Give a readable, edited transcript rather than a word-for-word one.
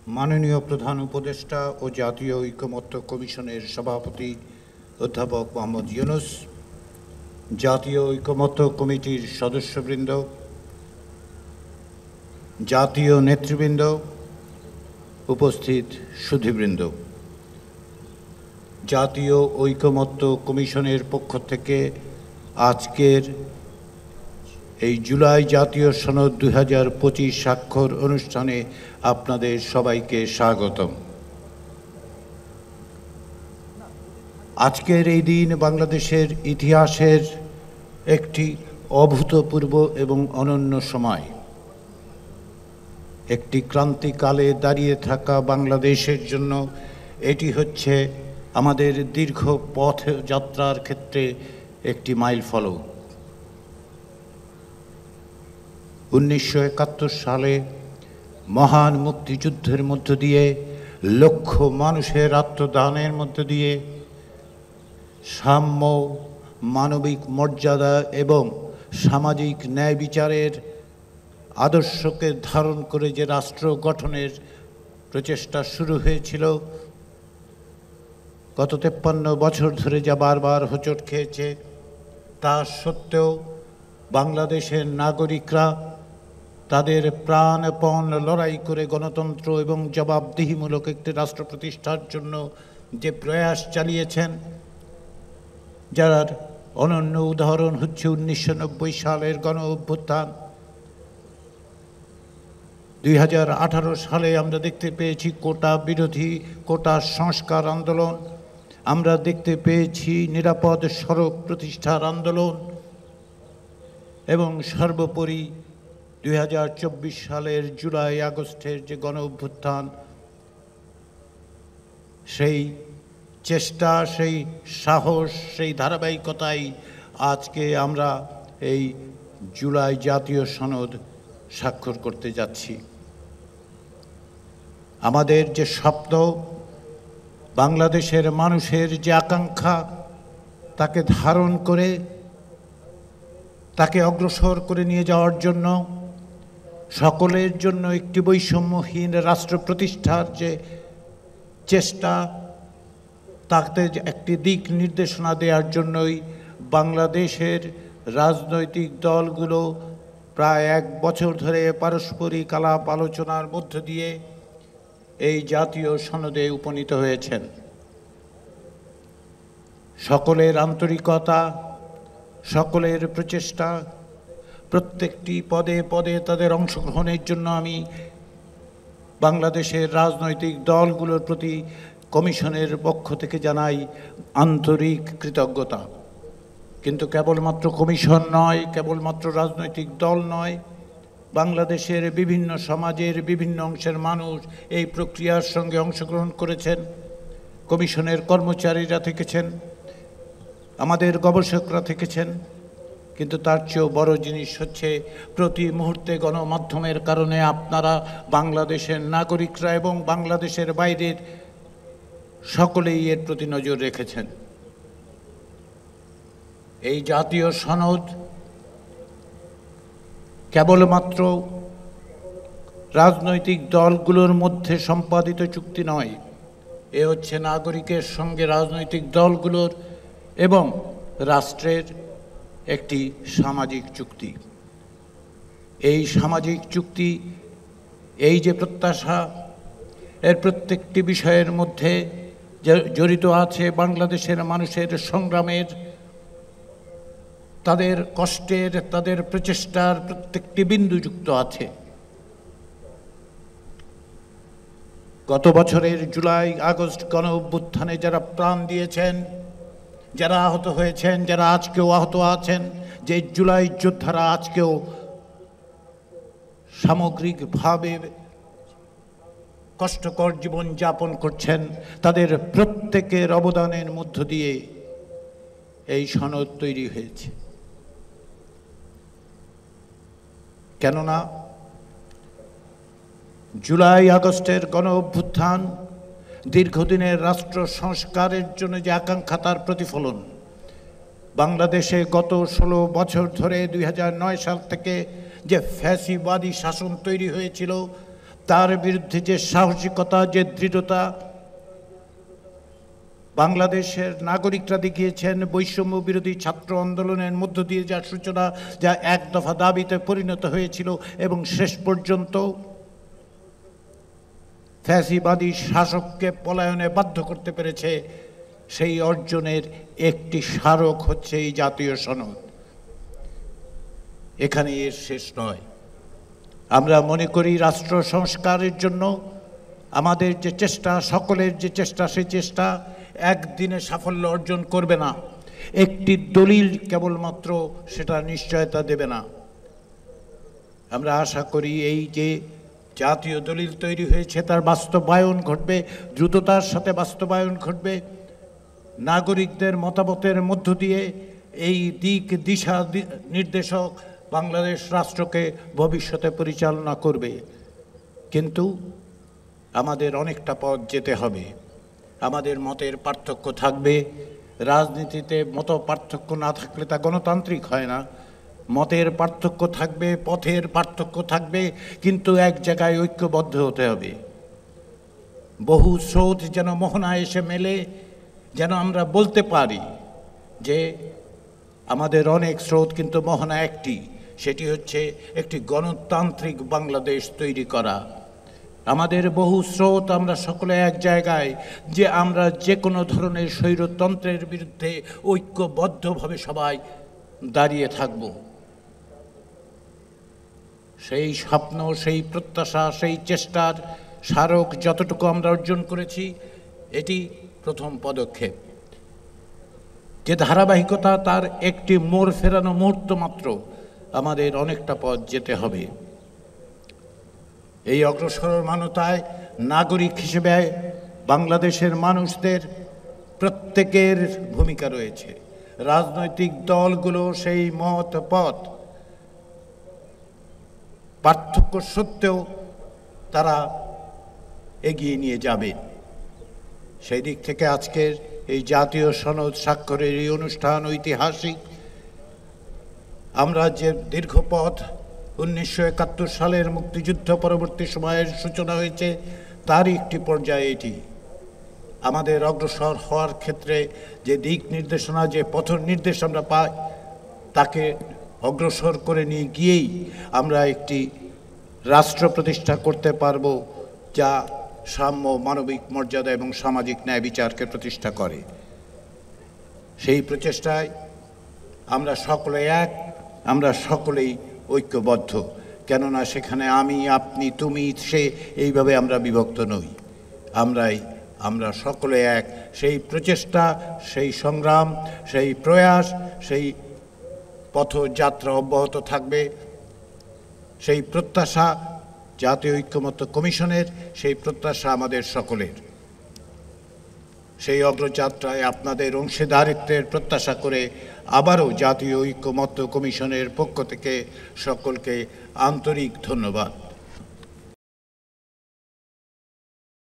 মাননীয় প্রধান উপদেষ্টা ও জাতীয় ঐকমত্য কমিশনের সভাপতি অধ্যাপক মোহাম্মদ ইউনূস, জাতীয় ঐকমত্য কমিটির সদস্যবৃন্দ, জাতীয় নেতৃবৃন্দ, উপস্থিত সুধীবৃন্দ, জাতীয় ঐকমত্য কমিশনের পক্ষ থেকে আজকের এই জুলাই জাতীয় সনদ 2025 স্বাক্ষর অনুষ্ঠানে আপনাদের সবাইকে স্বাগতম। আজকের এই দিন বাংলাদেশের ইতিহাসের একটি অভূতপূর্ব এবং অনন্য সময়। একটি ক্রান্তিকালে দাঁড়িয়ে থাকা বাংলাদেশের জন্য এটি হচ্ছে আমাদের দীর্ঘ পথযাত্রার ক্ষেত্রে একটি মাইলফলক। 1971 সালে মহান মুক্তিযুদ্ধের মধ্য দিয়ে লক্ষ মানুষের আত্মদানের মধ্য দিয়ে সাম্য, মানবিক মর্যাদা এবং সামাজিক ন্যায় বিচারের আদর্শকে ধারণ করে যে রাষ্ট্র গঠনের প্রচেষ্টা শুরু হয়েছিল, গত 53 বছর ধরে যা বারবার হোঁচট খেয়েছে, তা সত্ত্বেও বাংলাদেশের নাগরিকরা তাদের প্রাণপণ লড়াই করে গণতন্ত্র এবং জবাবদিহিমূলক একটি রাষ্ট্র প্রতিষ্ঠার জন্য যে প্রয়াস চালিয়েছেন, যার অনন্য উদাহরণ হচ্ছে 1990 সালের গণ অভ্যুত্থান। 2018 সালে আমরা দেখতে পেয়েছি কোটা বিরোধী, কোটা সংস্কার আন্দোলন, আমরা দেখতে পেয়েছি নিরাপদ সড়ক প্রতিষ্ঠার আন্দোলন এবং সর্বোপরি 2024 সালের জুলাই আগস্টের যে গণ অভ্যুত্থান, সেই চেষ্টা, সেই সাহস, সেই ধারাবাহিকতাই আজকে আমরা এই জুলাই জাতীয় সনদ স্বাক্ষর করতে যাচ্ছি। আমাদের যে স্বপ্ন, বাংলাদেশের মানুষের যে আকাঙ্ক্ষা, তাকে ধারণ করে তাকে অগ্রসর করে নিয়ে যাওয়ার জন্য, সকলের জন্য একটি বৈষম্যহীন রাষ্ট্র প্রতিষ্ঠার যে চেষ্টা, তাতে একটি দিক নির্দেশনা দেওয়ার জন্যই বাংলাদেশের রাজনৈতিক দলগুলো প্রায় 1 বছর ধরে পারস্পরিক আলাপ আলোচনার মধ্য দিয়ে এই জাতীয় সনদে উপনীত হয়েছেন। সকলের আন্তরিকতা, সকলের প্রচেষ্টা, প্রত্যেকটি পদে পদে তাদের অংশগ্রহণের জন্য আমি বাংলাদেশের রাজনৈতিক দলগুলোর প্রতি কমিশনের পক্ষ থেকে জানাই আন্তরিক কৃতজ্ঞতা। কিন্তু কেবলমাত্র কমিশন নয়, কেবলমাত্র রাজনৈতিক দল নয়, বাংলাদেশের বিভিন্ন সমাজের বিভিন্ন অংশের মানুষ এই প্রক্রিয়ার সঙ্গে অংশগ্রহণ করেছেন। কমিশনের কর্মচারীরা থেকেছেন, আমাদের গবেষকরা থেকেছেন, কিন্তু তার চেয়েও বড় জিনিস হচ্ছে প্রতি মুহূর্তে গণমাধ্যমের কারণে আপনারা, বাংলাদেশের নাগরিকরা এবং বাংলাদেশের বাইরের সকলেই এর প্রতি নজর রেখেছেন। এই জাতীয় সনদ কেবলমাত্র রাজনৈতিক দলগুলোর মধ্যে সম্পাদিত চুক্তি নয়, এ হচ্ছে নাগরিকের সঙ্গে রাজনৈতিক দলগুলোর এবং রাষ্ট্রের একটি সামাজিক চুক্তি। এই সামাজিক চুক্তি, এই যে প্রত্যাশা, এর প্রত্যেকটি বিষয়ের মধ্যে জড়িত আছে বাংলাদেশের মানুষের সংগ্রামের, তাদের কষ্টের, তাদের প্রচেষ্টার প্রত্যেকটি বিন্দু যুক্ত আছে। গত বছরের জুলাই আগস্ট গণ অভ্যুত্থানে যারা প্রাণ দিয়েছেন, যারা আহত হয়েছেন, যারা আজকেও আহত আছেন, যে জুলাই যোদ্ধারা আজকেও সামগ্রিকভাবে কষ্টকর জীবন যাপন করছেন, তাদের প্রত্যেকের অবদানের মধ্য দিয়ে এই সনদ তৈরি হয়েছে। কেননা জুলাই আগস্টের গণ অভ্যুত্থান দীর্ঘদিনের রাষ্ট্র সংস্কারের জন্য যে আকাঙ্ক্ষা, তার প্রতিফলন। বাংলাদেশে গত 16 বছর ধরে 2009 সাল থেকে যে ফ্যাসিবাদী শাসন তৈরি হয়েছিল, তার বিরুদ্ধে যে সাহসিকতা, যে দৃঢ়তা বাংলাদেশের নাগরিকরা দেখিয়েছেন, বৈষম্য বিরোধী ছাত্র আন্দোলনের মধ্য দিয়ে যার সূচনা, যা এক দফা দাবিতে পরিণত হয়েছিল এবং শেষ পর্যন্ত ফ্যাসিবাদী শাসককে পলায়নে বাধ্য করতে পেরেছে, সেই অর্জনের একটি স্মারক হচ্ছে এই জাতীয় সনদ। এখানে এর শেষ নয়। আমরা মনে করি রাষ্ট্র সংস্কারের জন্য আমাদের যে চেষ্টা, সকলের যে চেষ্টা, সেই চেষ্টা একদিনে সাফল্য অর্জন করবে না। একটি দলিল কেবলমাত্র সেটা নিশ্চয়তা দেবে না। আমরা আশা করি এই যে জাতীয় দলিল তৈরি হয়েছে তার বাস্তবায়ন ঘটবে, দ্রুততার সাথে বাস্তবায়ন ঘটবে। নাগরিকদের মতামতের মধ্য দিয়ে এই দিক দিশা নির্দেশক বাংলাদেশ রাষ্ট্রকে ভবিষ্যতে পরিচালনা করবে। কিন্তু আমাদের অনেকটা পথ যেতে হবে। আমাদের মতের পার্থক্য থাকবে। রাজনীতিতে মত পার্থক্য না থাকলে তা গণতান্ত্রিক হয় না। মতের পার্থক্য থাকবে, পথের পার্থক্য থাকবে, কিন্তু এক জায়গায় ঐক্যবদ্ধ হতে হবে। বহু স্রোত যেন মোহনায় এসে মেলে, যেন আমরা বলতে পারি যে আমাদের অনেক স্রোত, কিন্তু মোহনা একটি, সেটি হচ্ছে একটি গণতান্ত্রিক বাংলাদেশ তৈরি করা। আমাদের বহু স্রোত, আমরা সকলে এক জায়গায় যে আমরা যে কোনো ধরনের স্বৈরতন্ত্রের বিরুদ্ধে ঐক্যবদ্ধভাবে সবাই দাঁড়িয়ে থাকব। সেই স্বপ্ন, সেই প্রত্যাশা, সেই চেষ্টার স্মারক যতটুকু আমরা অর্জন করেছি, এটি প্রথম পদক্ষেপ। যে ধারাবাহিকতা, তার একটি মোড় ফেরানো মুহূর্ত মাত্র। আমাদের অনেকটা পথ যেতে হবে। এই অগ্রসরমানতায় নাগরিক হিসেবে বাংলাদেশের মানুষদের প্রত্যেকের ভূমিকা রয়েছে। রাজনৈতিক দলগুলো সেই মত পথ পার্থক্য সত্ত্বেও তারা এগিয়ে নিয়ে যাবে। সেই দিক থেকে আজকের এই জাতীয় সনদ স্বাক্ষরের এই অনুষ্ঠান ঐতিহাসিক। আমরা যে দীর্ঘ পথ 1971 সালের মুক্তিযুদ্ধ পরবর্তী সময়ের সূচনা হয়েছে, তারই একটি পর্যায়ে এটি। আমাদের অগ্রসর হওয়ার ক্ষেত্রে যে দিক নির্দেশনা, যে পথ নির্দেশ আমরা পাই, তাকে অগ্রসর করে নিয়ে গিয়েই আমরা একটি রাষ্ট্র প্রতিষ্ঠা করতে পারব, যা সাম্য, মানবিক মর্যাদা এবং সামাজিক ন্যায় বিচারকে প্রতিষ্ঠা করে। সেই প্রচেষ্টায় আমরা সকলে এক, আমরা সকলেই ঐক্যবদ্ধ। কেননা সেখানে আমি, আপনি, তুমি, সে, এইভাবে আমরা বিভক্ত নই। আমরা সকলে এক। সেই প্রচেষ্টা, সেই সংগ্রাম, সেই প্রয়াস, সেই পথযাত্রা অব্যাহত থাকবে। সেই প্রত্যাশা জাতীয় ঐক্যমত্য কমিশনের, সেই প্রত্যাশা আমাদের সকলের। সেই অগ্রযাত্রায় আপনাদের অংশীদারিত্বের প্রত্যাশা করে আবারও জাতীয় ঐক্যমত্য কমিশনের পক্ষ থেকে সকলকে আন্তরিক ধন্যবাদ।